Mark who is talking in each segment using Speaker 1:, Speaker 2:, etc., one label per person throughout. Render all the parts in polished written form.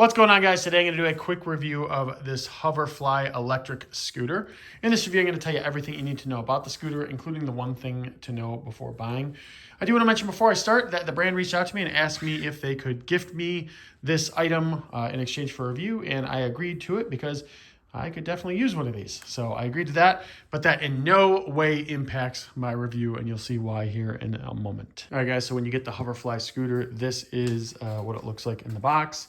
Speaker 1: What's going on, guys? Today I'm going to do a quick review of this Hoverfly electric scooter. In this review, I'm going to tell you everything you need to know about the scooter, including the one thing to know before buying. I do want to mention before I start that the brand reached out to me and asked me if they could gift me this item in exchange for a review, and I agreed to it because I could definitely use one of these. So I agreed to that, but that in no way impacts my review, and you'll see why here in a moment. All right, guys, so when you get the Hoverfly scooter, this is what it looks like in the box.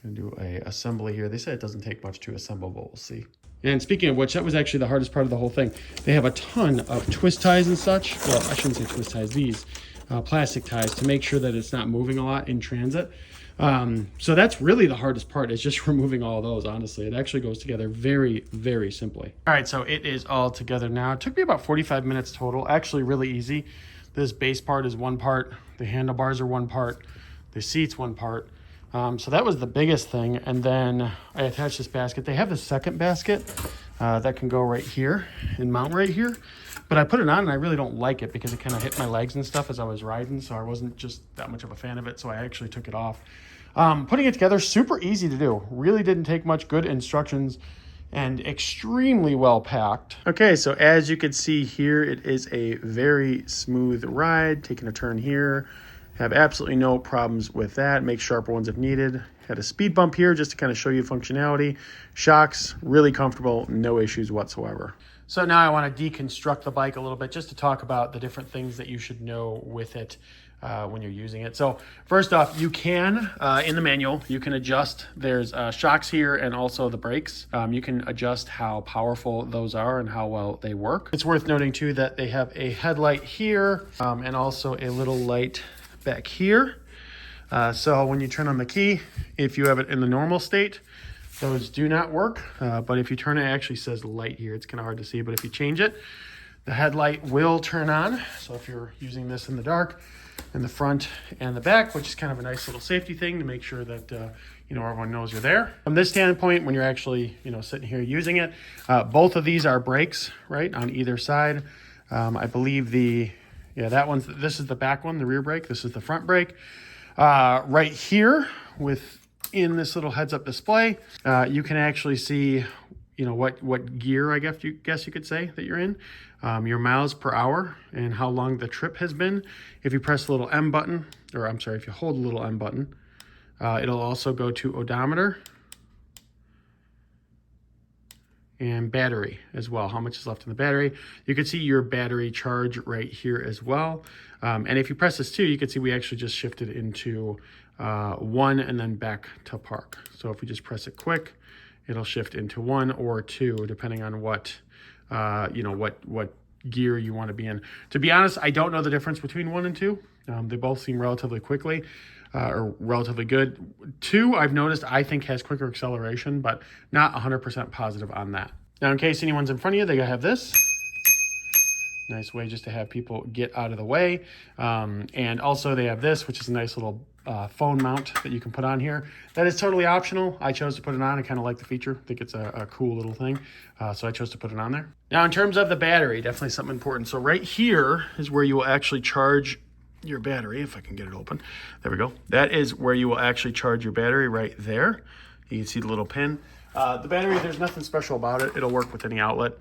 Speaker 1: I'm gonna do a assembly here. They said it doesn't take much to assemble, but we'll see. And speaking of which, that was actually the hardest part of the whole thing. They have a ton of twist ties and such. Well, I shouldn't say twist ties, these plastic ties to make sure that it's not moving a lot in transit. So that's really the hardest part, is just removing all those, honestly. It actually goes together very, very simply. All right, so it is all together now. It took me about 45 minutes total, actually really easy. This base part is one part, the handlebars are one part, the seat's one part. So that was the biggest thing. And then I attached this basket. They have the second basket that can go right here and mount right here. But I put it on and I really don't like it because it kind of hit my legs and stuff as I was riding. So I wasn't just that much of a fan of it. So I actually took it off. Putting it together, super easy to do. Really didn't take much, good instructions and extremely well packed. Okay, so as you can see here, it is a very smooth ride. Taking a turn here. Have absolutely no problems with that. Make sharper ones if needed. Had a speed bump here just to kind of show you functionality. Shocks, really comfortable, no issues whatsoever. So now I want to deconstruct the bike a little bit just to talk about the different things that you should know with it when you're using it. So first off, you can, in the manual, you can adjust. There's shocks here and also the brakes. You can adjust how powerful those are and how well they work. It's worth noting too that they have a headlight here and also a little light back here. So when you turn on the key, if you have it in the normal state, those do not work. But if you turn it, actually says light here. It's kind of hard to see, but if you change it, the headlight will turn on. So if you're using this in the dark, in the front and the back, which is kind of a nice little safety thing to make sure that everyone knows you're there. From this standpoint, when you're actually sitting here using it, both of these are brakes, right, on either side. I believe this is the back one, the rear brake. This is the front brake. Right here within this little heads-up display, you can actually see, what gear, I guess you could say, that you're in, your miles per hour and how long the trip has been. If you press the little M button, or I'm sorry, if you hold the little M button, it'll also go to odometer and battery as well, how much is left in the battery. You can see your battery charge right here as well. And if you press this too, you can see we actually just shifted into 1 and then back to park. So if we just press it quick, it'll shift into 1 or 2, depending on what gear you want to be in. To be honest, I don't know the difference between 1 and 2. They both seem relatively quickly. Or relatively good. 2, I've noticed, I think has quicker acceleration, but not 100% positive on that. Now, in case anyone's in front of you, they have this. Nice way just to have people get out of the way. And also they have this, which is a nice little phone mount that you can put on here. That is totally optional. I chose to put it on. I kind of like the feature. I think it's a cool little thing. So I chose to put it on there. Now, in terms of the battery, definitely something important. So right here is where you will actually charge your battery, if I can get it open. There we go. That is where you will actually charge your battery, right there. You can see the little pin. The battery, there's nothing special about it. It'll work with any outlet.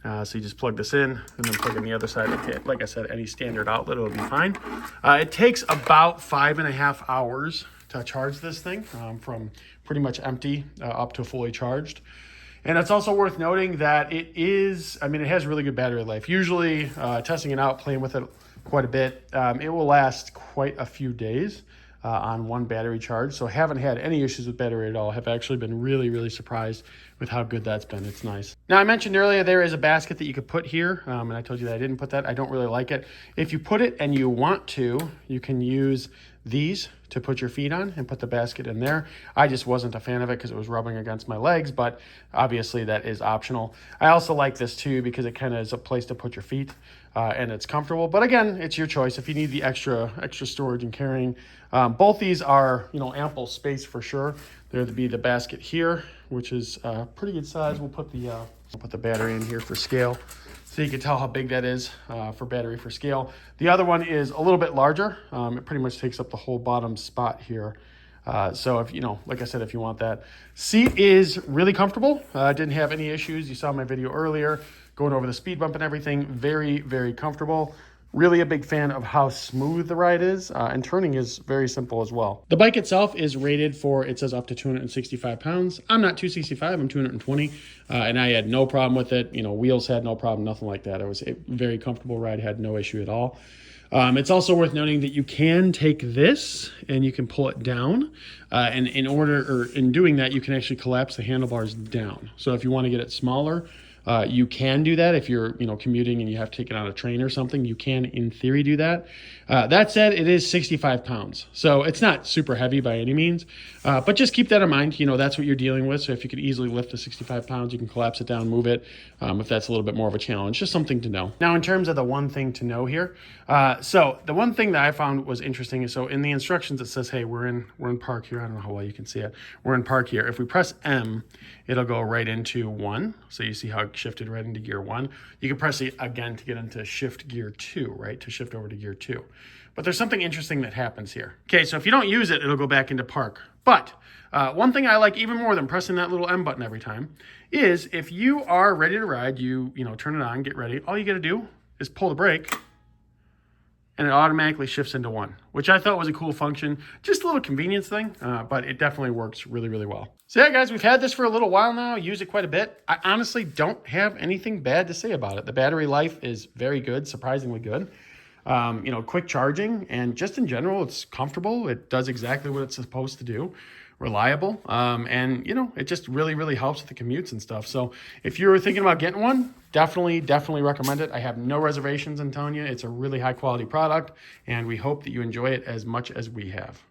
Speaker 1: So you just plug this in and then plug in the other side. Okay, like I said, any standard outlet, it'll be fine. It takes about 5.5 hours to charge this thing from pretty much empty up to fully charged. And it's also worth noting that it has really good battery life. Usually testing it out, playing with it quite a bit, it will last quite a few days on one battery charge. So I haven't had any issues with battery at all. Have actually been really, really surprised with how good that's been. It's nice. Now, I mentioned earlier there is a basket that you could put here, and I told you that I didn't put that. I don't really like it. If you put it and you want to, you can use these to put your feet on and put the basket in there. I just wasn't a fan of it because it was rubbing against my legs, but obviously that is optional. I also like this too because it kind of is a place to put your feet and it's comfortable. But again, it's your choice if you need the extra storage and carrying. Both these are ample space for sure. There'd be the basket here, which is pretty good size. We'll put the battery in here for scale. So you can tell how big that is for battery for scale. The other one is a little bit larger. It pretty much takes up the whole bottom spot here. So if, like I said, if you want that. Seat is really comfortable. Didn't have any issues. You saw my video earlier going over the speed bump and everything. Very, very comfortable. Really a big fan of how smooth the ride is, and turning is very simple as well. The bike itself is rated for, it says up to 265 pounds. I'm not 265, I'm 220, and I had no problem with it. Wheels had no problem, nothing like that. It was a very comfortable ride, had no issue at all. It's also worth noting that you can take this and you can pull it down, and in doing that, you can actually collapse the handlebars down. So if you want to get it smaller, you can do that. If you're, commuting and you have to take it on a train or something, you can, in theory, do that. That said, it is 65 pounds. So it's not super heavy by any means, but just keep that in mind. That's what you're dealing with. So if you could easily lift the 65 pounds, you can collapse it down, move it, if that's a little bit more of a challenge. Just something to know. Now, in terms of the one thing to know here, so the one thing that I found was interesting is, so in the instructions, it says, hey, we're in park here. I don't know how well you can see it. We're in park here. If we press M, it'll go right into 1. So you see how it shifted right into gear 1. You can press it again to get into shift gear 2, right? To shift over to gear 2. But there's something interesting that happens here. Okay, so if you don't use it, it'll go back into park. But one thing I like even more than pressing that little M button every time is if you are ready to ride, you turn it on, get ready. All you got to do is pull the brake, and it automatically shifts into 1, which I thought was a cool function. Just a little convenience thing, but it definitely works really, really well. So yeah, guys, we've had this for a little while now, use it quite a bit. I honestly don't have anything bad to say about it. The battery life is very good, surprisingly good. Quick charging, and just in general, it's comfortable. It does exactly what it's supposed to do. Reliable, and it just really, really helps with the commutes and stuff. So if you're thinking about getting one, definitely recommend it. I have no reservations. I'm telling you, it's a really high quality product, and we hope that you enjoy it as much as we have.